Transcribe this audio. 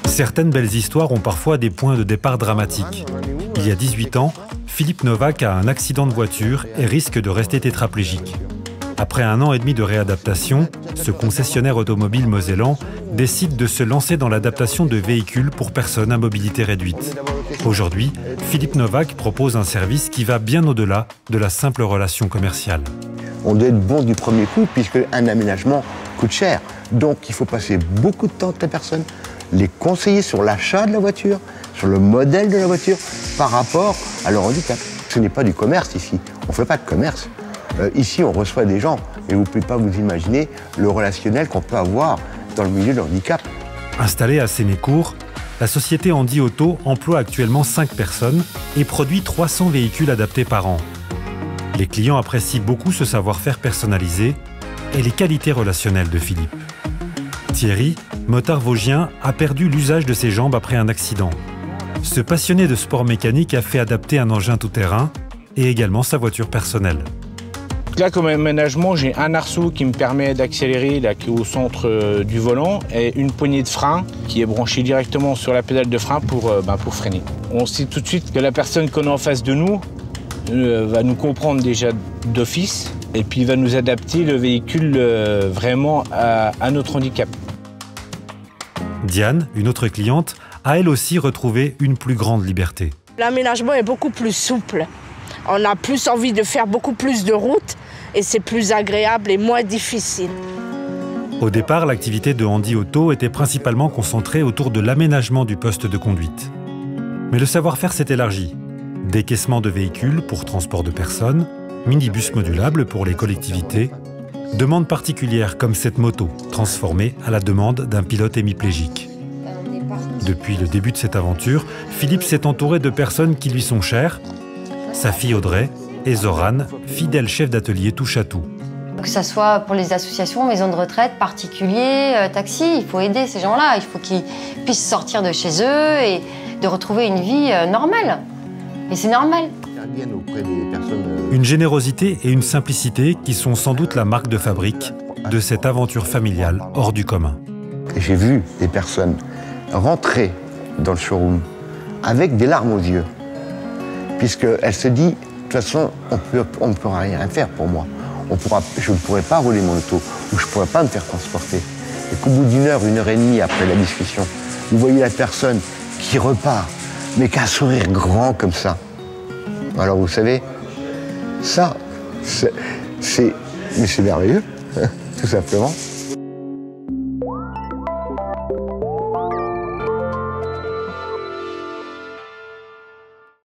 Certaines belles histoires ont parfois des points de départ dramatiques. Il y a 18 ans, Philippe Novak a un accident de voiture et risque de rester tétraplégique. Après 1 an et demi de réadaptation, ce concessionnaire automobile mosellan décide de se lancer dans l'adaptation de véhicules pour personnes à mobilité réduite. Aujourd'hui, Philippe Novak propose un service qui va bien au-delà de la simple relation commerciale. On doit être bon du premier coup puisque un aménagement coûte cher. Donc il faut passer beaucoup de temps avec la personne, les conseiller sur l'achat de la voiture, sur le modèle de la voiture par rapport à leur handicap. Ce n'est pas du commerce ici, on ne fait pas de commerce. Ici, on reçoit des gens, et vous ne pouvez pas vous imaginer le relationnel qu'on peut avoir dans le milieu de handicap. Installée à Sénécourt, la société Andy Auto emploie actuellement 5 personnes et produit 300 véhicules adaptés par an. Les clients apprécient beaucoup ce savoir-faire personnalisé et les qualités relationnelles de Philippe. Thierry, motard vosgien, a perdu l'usage de ses jambes après un accident. Ce passionné de sport mécanique a fait adapter un engin tout-terrain et également sa voiture personnelle. Là, comme aménagement, j'ai un arceau qui me permet d'accélérer, là, qui est au centre du volant, et une poignée de frein qui est branchée directement sur la pédale de frein pour freiner. On sait tout de suite que la personne qu'on a en face de nous va nous comprendre déjà d'office, et puis va nous adapter le véhicule vraiment à notre handicap. Diane, une autre cliente, a elle aussi retrouvé une plus grande liberté. L'aménagement est beaucoup plus souple. On a plus envie de faire beaucoup plus de routes et c'est plus agréable et moins difficile. Au départ, l'activité de Andy Auto était principalement concentrée autour de l'aménagement du poste de conduite. Mais le savoir-faire s'est élargi. Décaissement de véhicules pour transport de personnes, minibus modulables pour les collectivités, demandes particulières comme cette moto, transformée à la demande d'un pilote hémiplégique. Depuis le début de cette aventure, Philippe s'est entouré de personnes qui lui sont chères, sa fille Audrey et Zoran, fidèle chef d'atelier touche-à-tout. Que ce soit pour les associations, maisons de retraite, particuliers, taxis, il faut aider ces gens-là. Il faut qu'ils puissent sortir de chez eux et de retrouver une vie normale. Et c'est normal. Une générosité et une simplicité qui sont sans doute la marque de fabrique de cette aventure familiale hors du commun. J'ai vu des personnes rentrer dans le showroom avec des larmes aux yeux, puisqu'elle se dit, de toute façon, on ne pourra rien faire pour moi. Je ne pourrai pas rouler mon auto, ou je ne pourrai pas me faire transporter. Et qu'au bout d'1 heure, 1 heure et demie après la discussion, vous voyez la personne qui repart, mais qui a un sourire grand comme ça. Alors vous savez, ça, c'est merveilleux, tout simplement.